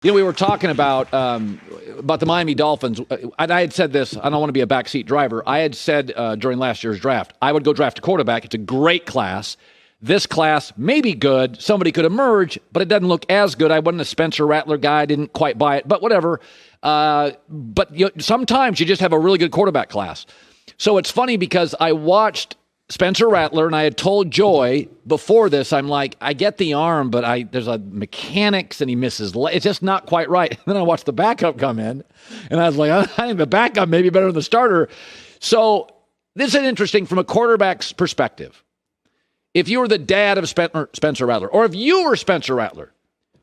We were talking about the Miami Dolphins. And I had said this, I don't want to be a backseat driver. I had said during last year's draft, I would go draft a quarterback. It's a great class. This class may be good. Somebody could emerge, but it doesn't look as good. I wasn't a Spencer Rattler guy. I didn't quite buy it, but whatever. But sometimes you just have a really good quarterback class. So it's funny because I watched Spencer Rattler, and I had told Joy before this, I'm like, I get the arm, but there's a mechanics, and he misses. It's just not quite right. And then I watched the backup come in, and I was like, I think the backup may be better than the starter. So this is interesting from a quarterback's perspective. If you were the dad of Spencer Rattler, or if you were Spencer Rattler,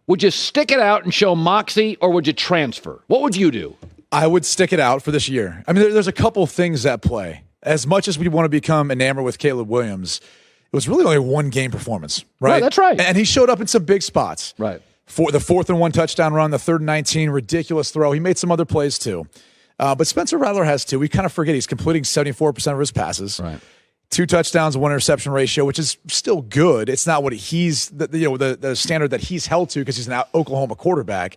would you stick it out and show moxie, or would you transfer? What would you do? I would stick it out for this year. I mean, there's a couple things at play. As much as we want to become enamored with Caleb Williams, it was really only a one-game performance, right? Right, that's right. And he showed up in some big spots. Right. For the 4th and 1 touchdown run, the 3rd and 19, ridiculous throw. He made some other plays too. But Spencer Rattler has too. We kind of forget he's completing 74% of his passes. Right. 2 touchdowns, 1 interception ratio, which is still good. It's not what he's the standard that he's held to because he's an Oklahoma quarterback.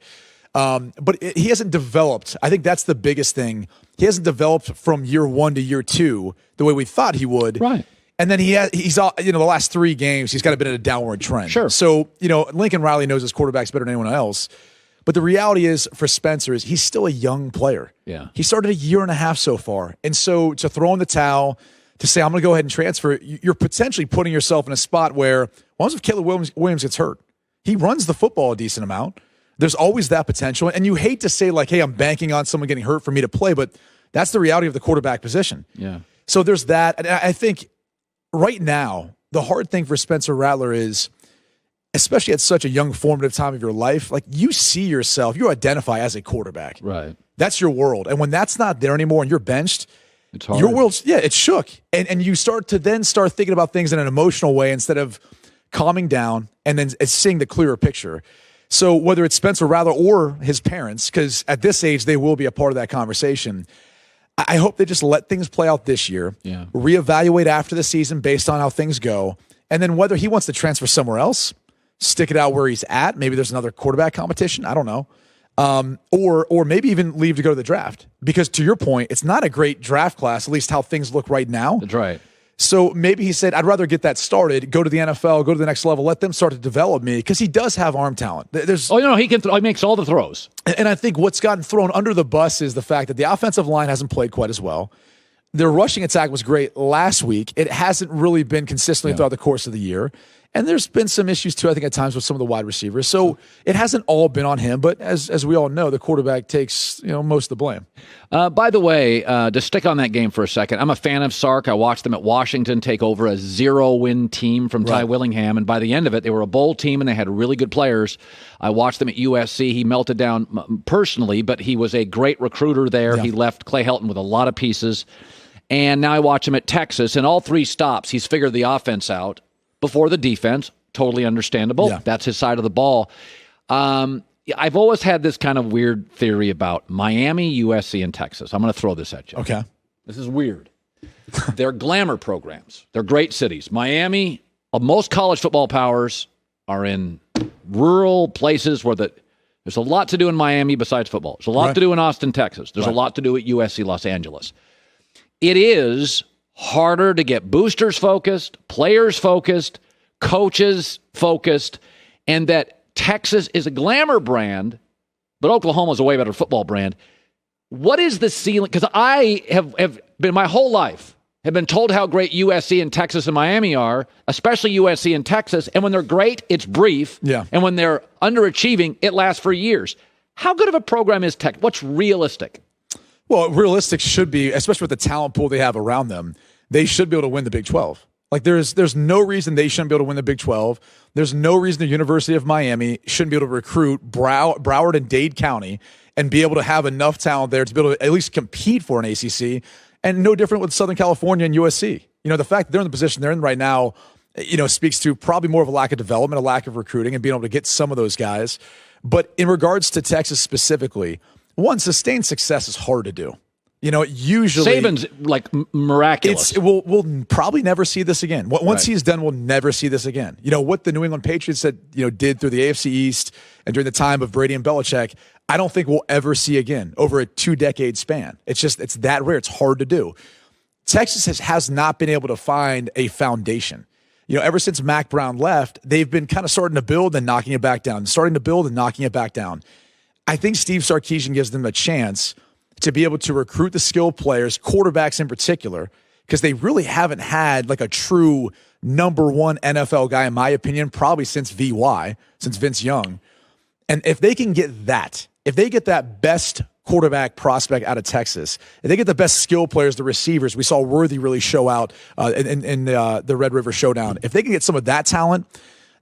But he hasn't developed. I think that's the biggest thing. He hasn't developed from year 1 to year 2 the way we thought he would. Right. And then he's the last 3 games, he's kind of been in a downward trend. Sure. So, Lincoln Riley knows his quarterbacks better than anyone else. But the reality is for Spencer is he's still a young player. Yeah. He started a year and a half so far. And so to throw in the towel, to say, I'm going to go ahead and transfer, you're potentially putting yourself in a spot where, what if Caleb Williams gets hurt? He runs the football a decent amount. There's always that potential. And you hate to say, like, hey, I'm banking on someone getting hurt for me to play, but that's the reality of the quarterback position. Yeah. So there's that. And I think right now, the hard thing for Spencer Rattler is, especially at such a young formative time of your life, like you see yourself, you identify as a quarterback. Right. That's your world. And when that's not there anymore and you're benched, it's hard. Your world's, it's shook. And you start thinking about things in an emotional way instead of calming down and then seeing the clearer picture. So whether it's Spencer Rattler or his parents, because at this age, they will be a part of that conversation, I hope they just let things play out this year, reevaluate after the season based on how things go, and then whether he wants to transfer somewhere else, stick it out where he's at. Maybe there's another quarterback competition. I don't know. Or maybe even leave to go to the draft. Because to your point, it's not a great draft class, at least how things look right now. That's right. So maybe he said, I'd rather get that started, go to the NFL, go to the next level, let them start to develop me, because he does have arm talent. He can. He makes all the throws. And I think what's gotten thrown under the bus is the fact that the offensive line hasn't played quite as well. Their rushing attack was great last week. It hasn't really been consistently throughout the course of the year. And there's been some issues, too, I think, at times with some of the wide receivers. So it hasn't all been on him. But as we all know, the quarterback takes most of the blame. By the way, to stick on that game for a second, I'm a fan of Sark. I watched them at Washington take over a 0-win team from Ty Willingham. And by the end of it, they were a bowl team, and they had really good players. I watched them at USC. He melted down personally, but he was a great recruiter there. Yeah. He left Clay Helton with a lot of pieces. And now I watch him at Texas. In all 3 stops, he's figured the offense out before the defense. Totally understandable. Yeah. That's his side of the ball. I've always had this kind of weird theory about Miami, USC, and Texas. I'm going to throw this at you. Okay. This is weird. They're glamour programs. They're great cities. Miami, most college football powers are in rural places where there's a lot to do in Miami besides football. There's a lot to do in Austin, Texas. There's a lot to do at USC Los Angeles. It is harder to get boosters focused, players focused, coaches focused, and that Texas is a glamour brand, but Oklahoma is a way better football brand. What is the ceiling? Because I have been my whole life have been told how great USC and Texas and Miami are, especially USC and Texas. And when they're great, it's brief. Yeah. And when they're underachieving, it lasts for years. How good of a program is Texas? What's realistic? Well, realistic should be, especially with the talent pool they have around them, they should be able to win the Big 12. Like there's no reason they shouldn't be able to win the Big 12. There's no reason the University of Miami shouldn't be able to recruit Broward and Dade County and be able to have enough talent there to be able to at least compete for an ACC. And no different with Southern California and USC. The fact that they're in the position they're in right now, speaks to probably more of a lack of development, a lack of recruiting, and being able to get some of those guys. But in regards to Texas specifically, one, sustained success is hard to do. Usually Saban's like miraculous. We'll probably never see this again. Once he's done, we'll never see this again. What the New England Patriots did through the AFC East and during the time of Brady and Belichick, I don't think we'll ever see again over a 2-decade span. It's that rare. It's hard to do. Texas has not been able to find a foundation. Ever since Mac Brown left, they've been kind of starting to build and knocking it back down, starting to build and knocking it back down. I think Steve Sarkisian gives them a chance to be able to recruit the skilled players, quarterbacks in particular, because they really haven't had like a true number one NFL guy, in my opinion, probably since Vince Young. And if they can get that, if they get that best quarterback prospect out of Texas, if they get the best skill players, the receivers, we saw Worthy really show out in the Red River Showdown. If they can get some of that talent,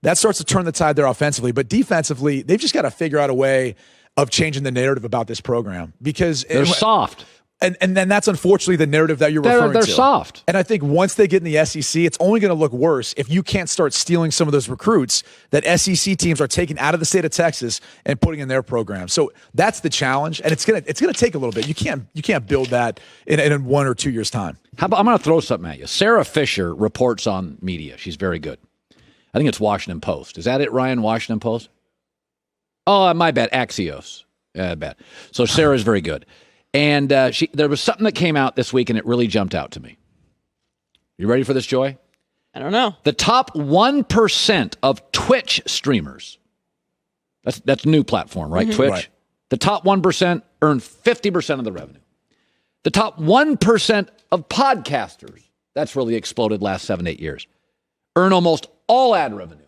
that starts to turn the tide there offensively. But defensively, they've just got to figure out a way of changing the narrative about this program because they're soft. And then that's unfortunately the narrative that you're referring to. They're soft. And I think once they get in the SEC, it's only going to look worse if you can't start stealing some of those recruits that SEC teams are taking out of the state of Texas and putting in their program. So that's the challenge, and it's gonna take a little bit. You can't build that in 1 or 2 years' time. I'm going to throw something at you. Sarah Fisher reports on media. She's very good. I think it's Washington Post. Is that it, Ryan? Washington Post? Oh, my bad. Axios. Bad. So Sarah's very good. And there was something that came out this week, and it really jumped out to me. You ready for this, Joy? I don't know. The top 1% of Twitch streamers. That's a new platform, right? Mm-hmm. Twitch. Right. The top 1% earn 50% of the revenue. The top 1% of podcasters, that's really exploded last 7-8 years, earn almost all ad revenue.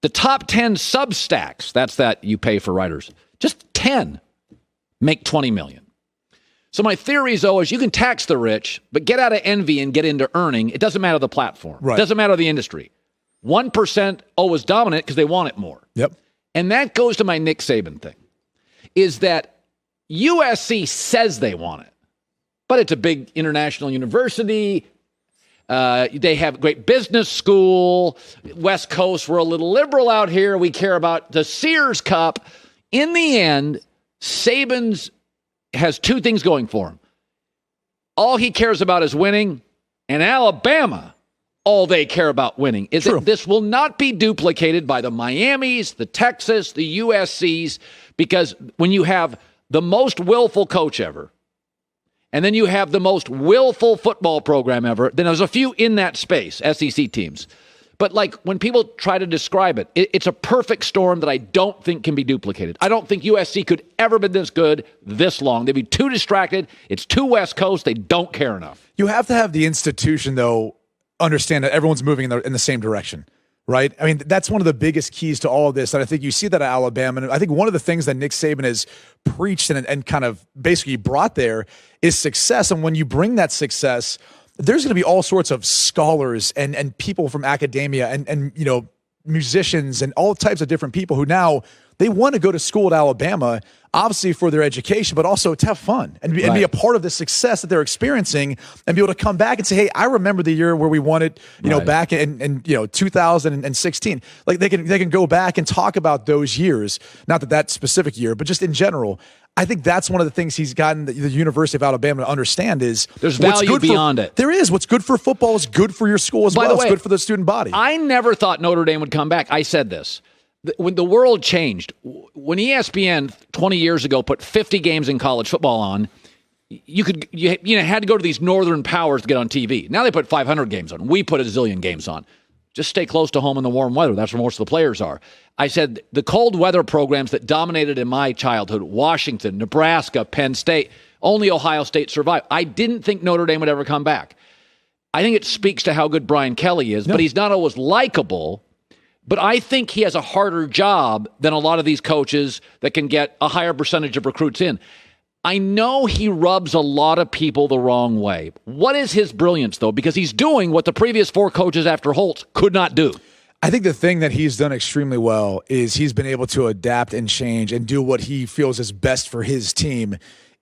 The top 10 Substacks, that's that you pay for writers, just 10 make $20 million. So my theory, though, is you can tax the rich, but get out of envy and get into earning. It doesn't matter the platform. Right. It doesn't matter the industry. 1% always dominant because they want it more. Yep. And that goes to my Nick Saban thing, is that USC says they want it, but it's a big international university. They have a great business school. West Coast, we're a little liberal out here. We care about the Sears Cup. In the end, Saban's has two things going for him. All he cares about is winning, and Alabama, all they care about winning. Is that this will not be duplicated by the Miamis, the Texas, the USCs, because when you have the most willful coach ever, and then you have the most willful football program ever, then there's a few in that space, SEC teams. But like when people try to describe it, it's a perfect storm that I don't think can be duplicated. I don't think USC could ever been this good this long. They'd be too distracted. It's too West Coast. They don't care enough. You have to have the institution, though, understand that everyone's moving in the same direction, right? I mean, that's one of the biggest keys to all of this. And I think you see that at Alabama. And I think one of the things that Nick Saban has preached and kind of basically brought there is success. And when you bring that success, there's going to be all sorts of scholars and people from academia and musicians and all types of different people who now they want to go to school at Alabama, obviously for their education, but also to have fun and be a part of the success that they're experiencing and be able to come back and say, hey, I remember the year where we won it, back in 2016. Like they can go back and talk about those years, not that specific year, but just in general. I think that's one of the things he's gotten the University of Alabama to understand is there's value beyond it. There is. What's good for football is good for your school as well. It's good for the student body. I never thought Notre Dame would come back. I said this. When the world changed, when ESPN 20 years ago put 50 games in college football on, you had to go to these northern powers to get on TV. Now they put 500 games on. We put a zillion games on. Just stay close to home in the warm weather. That's where most of the players are. I said the cold weather programs that dominated in my childhood, Washington, Nebraska, Penn State, only Ohio State survived. I didn't think Notre Dame would ever come back. I think it speaks to how good Brian Kelly is, but he's not always likable. But I think he has a harder job than a lot of these coaches that can get a higher percentage of recruits in. I know he rubs a lot of people the wrong way. What is his brilliance, though? Because he's doing what the previous four coaches after Holtz could not do. I think the thing that he's done extremely well is he's been able to adapt and change and do what he feels is best for his team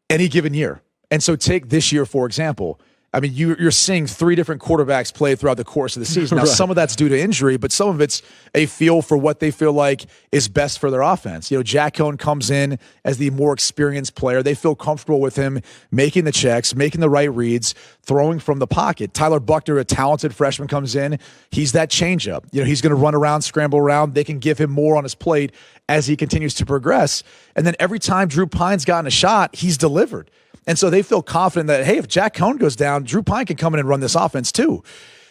any given year. And so take this year, for example. I mean, you're seeing 3 different quarterbacks play throughout the course of the season. Now, some of that's due to injury, but some of it's a feel for what they feel like is best for their offense. Jack Cohn comes in as the more experienced player. They feel comfortable with him making the checks, making the right reads, throwing from the pocket. Tyler Buckner, a talented freshman, comes in. He's that changeup. He's going to run around, scramble around. They can give him more on his plate as he continues to progress. And then every time Drew Pine's gotten a shot, he's delivered. And so they feel confident that, hey, if Jack Cohn goes down, Drew Pine can come in and run this offense too.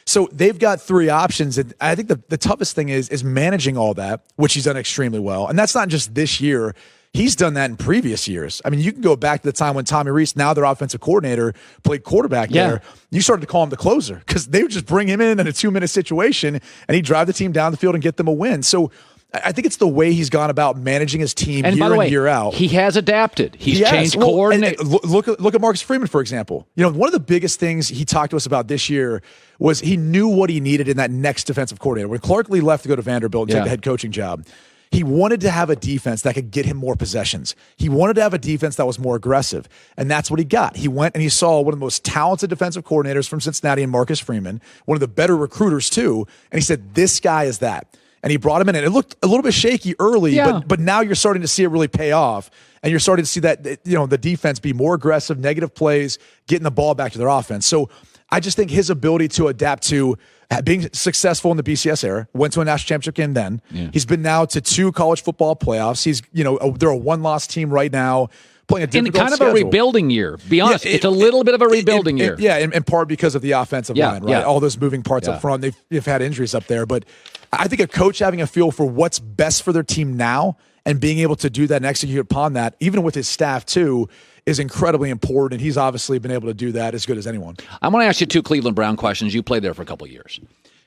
So they've got 3 options. And I think the toughest thing is managing all that, which he's done extremely well. And that's not just this year. He's done that in previous years. I mean, you can go back to the time when Tommy Rees, now their offensive coordinator, played quarterback there. You started to call him the closer because they would just bring him in a 2-minute situation and he'd drive the team down the field and get them a win. So I think it's the way he's gone about managing his team year in, year out. He has adapted. He's changed coordinator. Look at Marcus Freeman, for example. One of the biggest things he talked to us about this year was he knew what he needed in that next defensive coordinator. When Clark Lee left to go to Vanderbilt and take the head coaching job, he wanted to have a defense that could get him more possessions. He wanted to have a defense that was more aggressive, and that's what he got. He went and he saw one of the most talented defensive coordinators from Cincinnati in Marcus Freeman, one of the better recruiters too, and he said, this guy is that. And he brought him in, and it looked a little bit shaky early, but now you're starting to see it really pay off, and you're starting to see that the defense be more aggressive, negative plays, getting the ball back to their offense. So I just think his ability to adapt to being successful in the BCS era, went to a national championship game then. He's been now to 2 college football playoffs. He's they're a 1-loss team right now, playing a difficult kind of schedule. A rebuilding year. Be honest, it's a little bit of a rebuilding year. In part because of the offensive line, right? All those moving parts up front. They've had injuries up there, but I think a coach having a feel for what's best for their team now and being able to do that and execute upon that, even with his staff too, is incredibly important. And he's obviously been able to do that as good as anyone. I'm going to ask you 2 Cleveland Brown questions. You played there for a couple of years.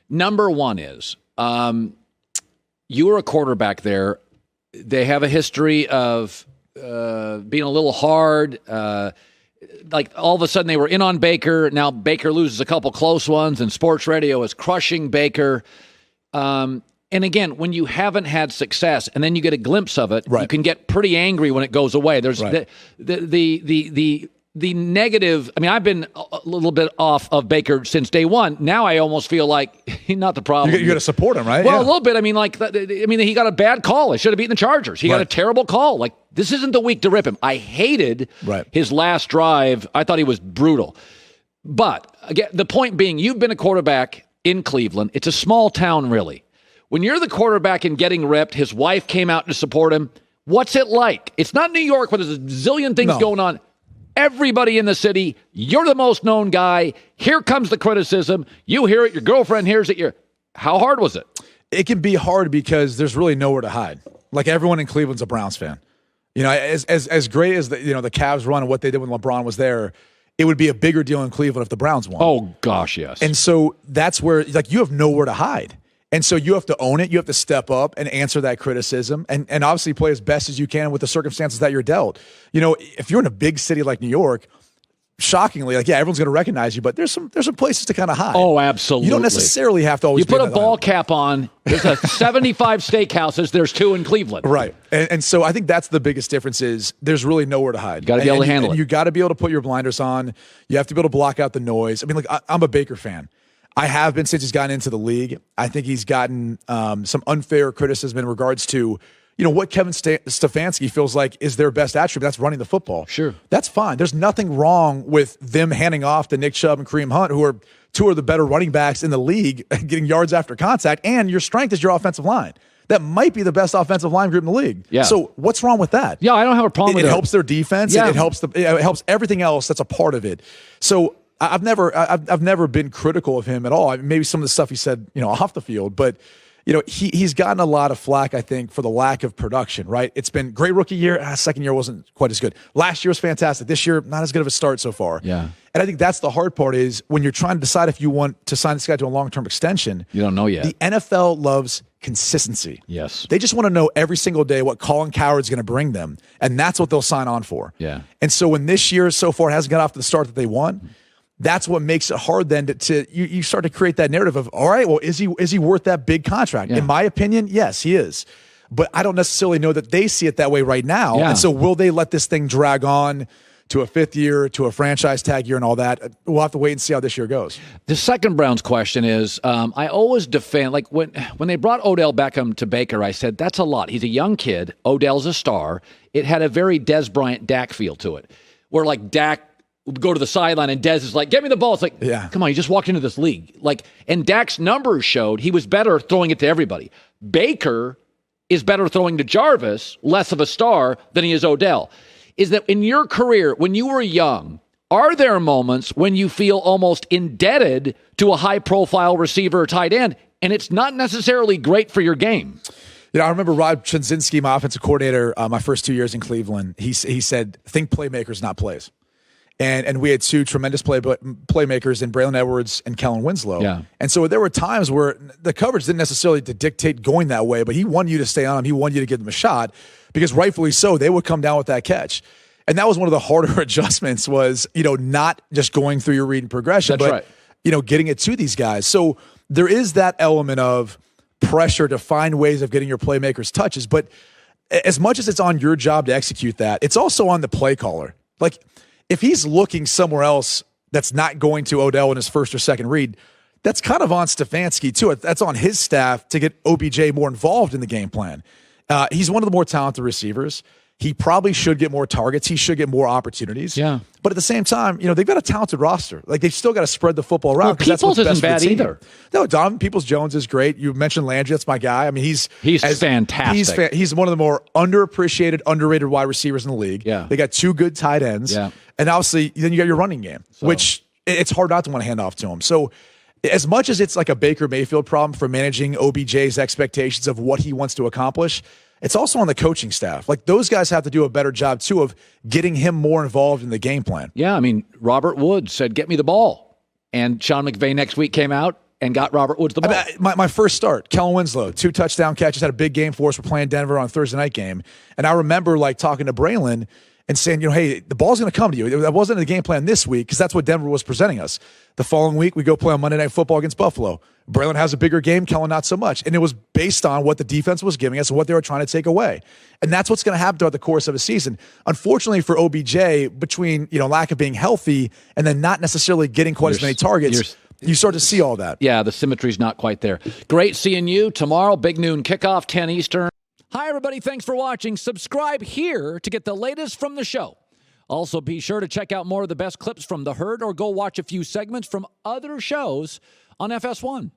Number one is, you were a quarterback there. They have a history of being a little hard. Like all of a sudden they were in on Baker. Now Baker loses a couple close ones, and sports radio is crushing Baker. And again, when you haven't had success and then you get a glimpse of it, you can get pretty angry when it goes away. There's the negative. I mean, I've been a little bit off of Baker since day one. Now I almost feel like he's not the problem. You got to support him, right? Well, a little bit. I mean, he got a bad call. He should have beaten the Chargers. He got a terrible call. Like, this isn't the week to rip him. I hated his last drive. I thought he was brutal. But again, the point being, you've been a quarterback in Cleveland. It's a small town, really. When you're the quarterback and getting ripped, his wife came out to support him. What's it like? It's not New York where there's a zillion things going on. Everybody in the city, you're the most known guy. Here comes the criticism. You hear it. Your girlfriend hears it. How hard was it? It can be hard because there's really nowhere to hide. Like, everyone in Cleveland's a Browns fan. As great as the Cavs run and what they did when LeBron was there, it would be a bigger deal in Cleveland if the Browns won. Oh gosh, yes. And so that's where you have nowhere to hide. And so you have to own it. You have to step up and answer that criticism and obviously play as best as you can with the circumstances that you're dealt. If you're in a big city like New York, shockingly, everyone's going to recognize you, but there's some places to kind of hide. Oh, absolutely. You don't necessarily have to always. You put a ball cap on. There's 75 steakhouses. There's 2 in Cleveland. Right. And so I think that's the biggest difference is there's really nowhere to hide. You got to be able to handle it. You got to be able to put your blinders on. You have to be able to block out the noise. I mean, I'm a Baker fan. I have been since he's gotten into the league. I think he's gotten some unfair criticism in regards to, what Kevin Stefanski feels like is their best attribute. That's running the football. Sure. That's fine. There's nothing wrong with them handing off to Nick Chubb and Kareem Hunt, who are 2 of the better running backs in the league, getting yards after contact, and your strength is your offensive line. That might be the best offensive line group in the league. Yeah. So what's wrong with that? Yeah, I don't have a problem with it. It helps their defense. Yeah. It helps everything else that's a part of it. So I've never been critical of him at all. Maybe some of the stuff he said, off the field, but he's gotten a lot of flack, I think, for the lack of production, right? It's been great rookie year. Second year wasn't quite as good. Last year was fantastic. This year, not as good of a start so far. Yeah. And I think that's the hard part is when you're trying to decide if you want to sign this guy to a long-term extension. You don't know yet. The NFL loves consistency. Yes. They just want to know every single day what Colin Cowherd's going to bring them, and that's what they'll sign on for. Yeah. And so when this year so far hasn't got off to the start that they want, that's what makes it hard then you start to create that narrative of, all right, well, is he worth that big contract? Yeah. In my opinion, yes, he is. But I don't necessarily know that they see it that way right now. Yeah. And so will they let this thing drag on to a 5th year, to a franchise tag year and all that. We'll have to wait and see how this year goes. The second Browns question is, I always defend, like when they brought Odell Beckham to Baker, I said, that's a lot. He's a young kid. Odell's a star. It had a very Dez Bryant Dak feel to it, where like Dak would go to the sideline and Dez is like, get me the ball. It's like, come on, you just walked into this league. Like, and Dak's numbers showed he was better throwing it to everybody. Baker is better throwing to Jarvis, less of a star than he is Odell. Is that in your career, when you were young, are there moments when you feel almost indebted to a high-profile receiver or tight end, and it's not necessarily great for your game? I remember Rob Chudzinski, my offensive coordinator, my first 2 years in Cleveland, he said, think playmakers, not plays. And we had two tremendous playmakers in Braylon Edwards and Kellen Winslow. Yeah. And so there were times where the coverage didn't necessarily to dictate going that way, but he wanted you to stay on him. He wanted you to give them a shot because rightfully so, they would come down with that catch. And that was one of the harder adjustments was, not just going through your read and progression, That's right. Getting it to these guys. So there is that element of pressure to find ways of getting your playmakers touches. But as much as it's on your job to execute that, it's also on the play caller. Like, if he's looking somewhere else that's not going to Odell in his first or second read, that's kind of on Stefanski too. That's on his staff to get OBJ more involved in the game plan. He's one of the more talented receivers. He probably should get more targets. He should get more opportunities. Yeah. But at the same time, they've got a talented roster. Like, they've still got to spread the football around. Well, Peoples isn't bad either. No, Donovan Peoples-Jones is great. You mentioned Landry. That's my guy. I mean, he's fantastic. He's one of the more underappreciated, underrated wide receivers in the league. Yeah. They got two good tight ends. Yeah. And obviously, then you got your running game, which it's hard not to want to hand off to him. So as much as it's like a Baker Mayfield problem for managing OBJ's expectations of what he wants to accomplish, it's also on the coaching staff. Like, those guys have to do a better job, too, of getting him more involved in the game plan. Yeah, I mean, Robert Woods said, get me the ball. And Sean McVay next week came out and got Robert Woods the ball. My first start, Kellen Winslow, 2 touchdown catches, had a big game for us. We're playing Denver on Thursday night game. And I remember, talking to Braylon and saying, hey, the ball's going to come to you. That wasn't in the game plan this week because that's what Denver was presenting us. The following week, we go play on Monday Night Football against Buffalo. Braylon has a bigger game, Kellen not so much. And it was based on what the defense was giving us and what they were trying to take away. And that's what's going to happen throughout the course of a season. Unfortunately for OBJ, between lack of being healthy and then not necessarily getting quite as many targets, you start to see all that. Yeah, the symmetry's not quite there. Great seeing you tomorrow, Big Noon Kickoff, 10 Eastern. Hi, everybody. Thanks for watching. Subscribe here to get the latest from the show. Also, be sure to check out more of the best clips from The Herd or go watch a few segments from other shows on FS1.